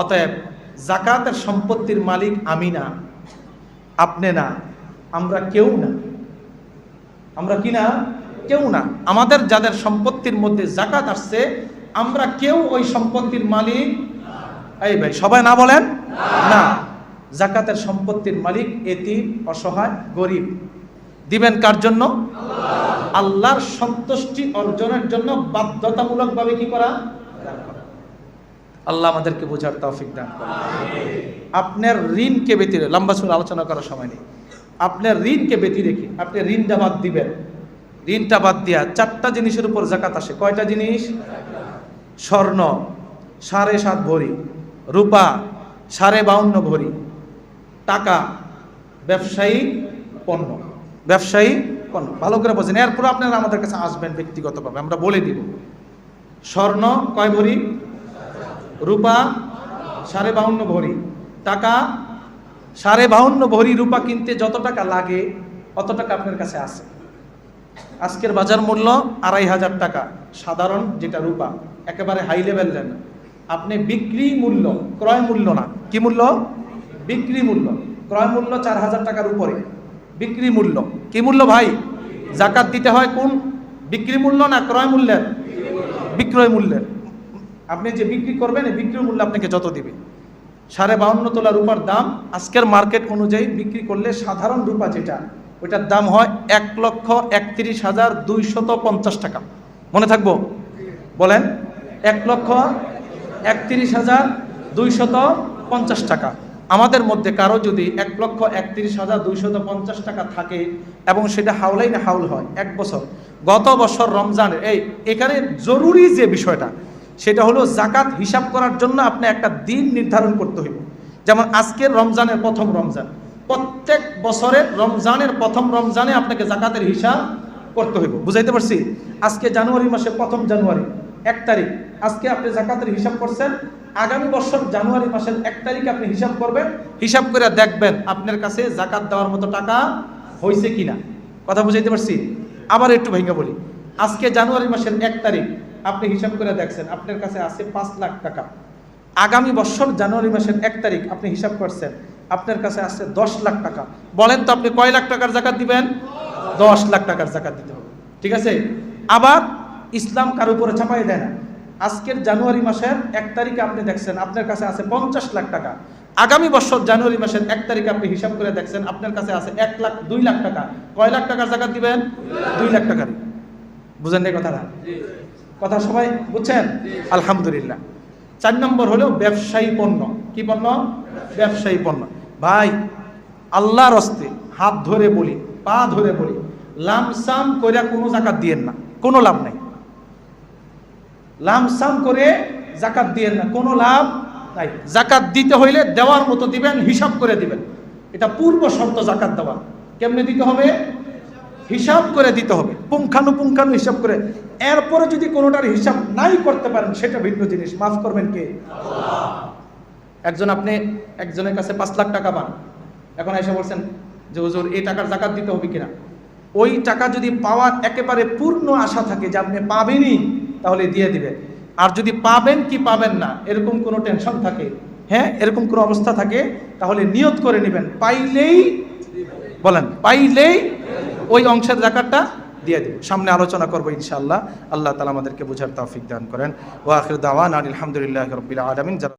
অতএব জাকাতের সম্পত্তির মালিক আমি না, আপনি না, আমরা কেউ না। আমরা কি না? কেউ না। আমাদের যাদের সম্পত্তির মধ্যে জাকাত আসছে, আমরা কেউ ওই সম্পত্তির মালিক। এই ভাই সবাই না বলেন না। জাকাতের সম্পত্তির মালিক এতিম, অসহায়, গরিব। দিবেন কার জন্য? আল্লাহর সন্তুষ্টি অর্জনের জন্য বাধ্যতামূলকভাবে কি করা? আল্লাহ আমাদেরকে বোঝার তৌফিক দান করুন। আপনার ঋণকে ব্যতিরেখে, লম্বা চূড়া আলোচনা করার সময় নেই, আপনার ঋণকে ব্যতি রেখে আপনি ঋণটা বাদ দিবেন। ঋণটা বাদ দিয়া 4টা জিনিসের উপর জাকাত আসে। কয়টা জিনিস? স্বর্ণ 7.5 ভরি, রূপা 52.5 ভরি, টাকা, ব্যবসায়ী পণ্য। ব্যবসায়ী পণ্য ভালো করে বোঝেন, এরপর আপনারা আমাদের কাছে আসবেন ব্যক্তিগতভাবে, আমরা বলে দিব। স্বর্ণ কয় ভরি? রূপা 52.5 ভরি, টাকা 52.5 ভরি। রূপা কিনতে যত টাকা লাগে অত টাকা আপনার কাছে আছে। আজকের বাজার মূল্য 2,500 টাকা, সাধারণ যেটা রূপা, একেবারে হাই লেভেল দেন। আপনি বিক্রি মূল্য, ক্রয় মূল্য না, কি মূল্য? বিক্রি মূল্য। ক্রয় মূল্য 4,000 টাকার উপরে, বিক্রি মূল্য কি মূল্য ভাই? জাকাত দিতে হয় কোন? বিক্রি মূল্য না ক্রয় মূল্যের? বিক্রয় মূল্যের। আপনি যে বিক্রি করবেন এই বিক্রি মূল্য আপনাকে যত দিবে। 52.5 তোলা রূপার দাম আজকের মার্কেট অনুযায়ী বিক্রি করলে সাধারণ রূপা যেটা, ওইটার দাম হয় 1,31,250 টাকা। মনে থাকবো? বলেন। 1,31,250 টাকা। আমাদের মধ্যে কারো যদি 1,31,250 টাকা থাকে এবং সেটা হাউলাইনে হাউল হয় 1 বছর, গত বছর রমজানের এখানে জরুরি যে বিষয়টা সেটা হলো জাকাত হিসাব করার জন্য আপনি একটা দিন নির্ধারণ করতে হইব। যেমন আজকের রমজানের প্রথম রমজান, প্রত্যেক বছরের রমজানের প্রথম রমজানে আপনাকে জাকাতের হিসাব করতে হইব। বুঝাইতে পারছি? আজকে জানুয়ারি মাসে 1 জানুয়ারি 1 তারিখ, আজকে আপনি জাকাতের হিসাব করছেন, আগামী বছর জানুয়ারি মাসের 1 তারিখে আপনি হিসাব করবেন। হিসাব করে দেখবেন আপনার কাছে জাকাত দেওয়ার মতো টাকা হয়েছে কিনা। কথা বুঝাইতে পারছি? আবার একটু ভেঙে বলি, আজকে জানুয়ারি মাসের 1 তারিখ আপনি হিসাব করে দেখছেন আপনার কাছে আছে 5 লাখ টাকা। আগামী বছর জানুয়ারি মাসের 1 তারিখ আপনি হিসাব করছেন আপনার কাছে আছে 10 লাখ টাকা। বলেন তো আপনি কয় লাখ টাকার জাকাত দিবেন? 10 লাখ টাকার জাকাত দিতে হবে। ঠিক আছে? আবার ইসলাম কার উপরে চাপাই দেয় না। আজকের জানুয়ারি মাসের 1 তারিখে আপনি দেখছেন আপনার কাছে আছে 50 লাখ টাকা। আগামী বছর জানুয়ারি মাসের 1 তারিখে আপনি হিসাব করে দেখছেন আপনার কাছে আছে 2 লাখ টাকা। কয় লাখ টাকার জাকাত দিবেন? 2 লাখ টাকার। বুঝেন এই কথাটা? কথা সবাই বুঝছেন? আলহামদুলিল্লাহ। 4 নম্বর হলো ব্যবসায়ী পণ্য। কি পণ্য? ব্যবসায়ী পণ্য। ভাই আল্লাহর হস্তে হাত ধরে বলি, পা ধরে বলি, লামসাম করে কোনো জাকাত দিয়েন না, কোনো লাভ নাই। লামসাম করে জাকাত দিয়েন না, কোনো লাভ নাই। জাকাত দিতে হইলে দেওয়ার মতো দিবেন, হিসাব করে দিবেন। এটা পূর্ব শর্ত জাকাত দেওয়া। কেমনে দিতে হবে? হিসাব করে দিতে হবে, পুঙ্খানুপুঙ্খানু হিসাব করে। এরপরে যদি কোনোটার হিসাব নাই করতে পারেন সেটা ভিন্ন জিনিস, মাফ করবেন কে? আপনি একজনের কাছে 5 লাখ টাকা পান, এখন এসে বলছেন যে হুজুর এই টাকার জাকাত দিতে হবে কিনা। ওই টাকা যদি পাওয়ার একেবারে পূর্ণ আশা থাকে যে আপনি পাবেনই, তাহলে দিয়ে দিবে। আর যদি পাবেন কি পাবেন না এরকম কোনো টেনশন থাকে, হ্যাঁ এরকম কোনো অবস্থা থাকে, তাহলে নিয়ত করে নেবেন পাইলেই, বলেন পাইলেই ওই অংশের জাকাতটা দিয়ে দিব। সামনে আলোচনা করবো ইনশাআল্লাহ। আল্লাহ তাআলা আমাদেরকে বোঝার তৌফিক দান করেন। ওয়া আখিরু দাওয়ানা আলহামদুলিল্লাহি রাব্বিল আলামিন।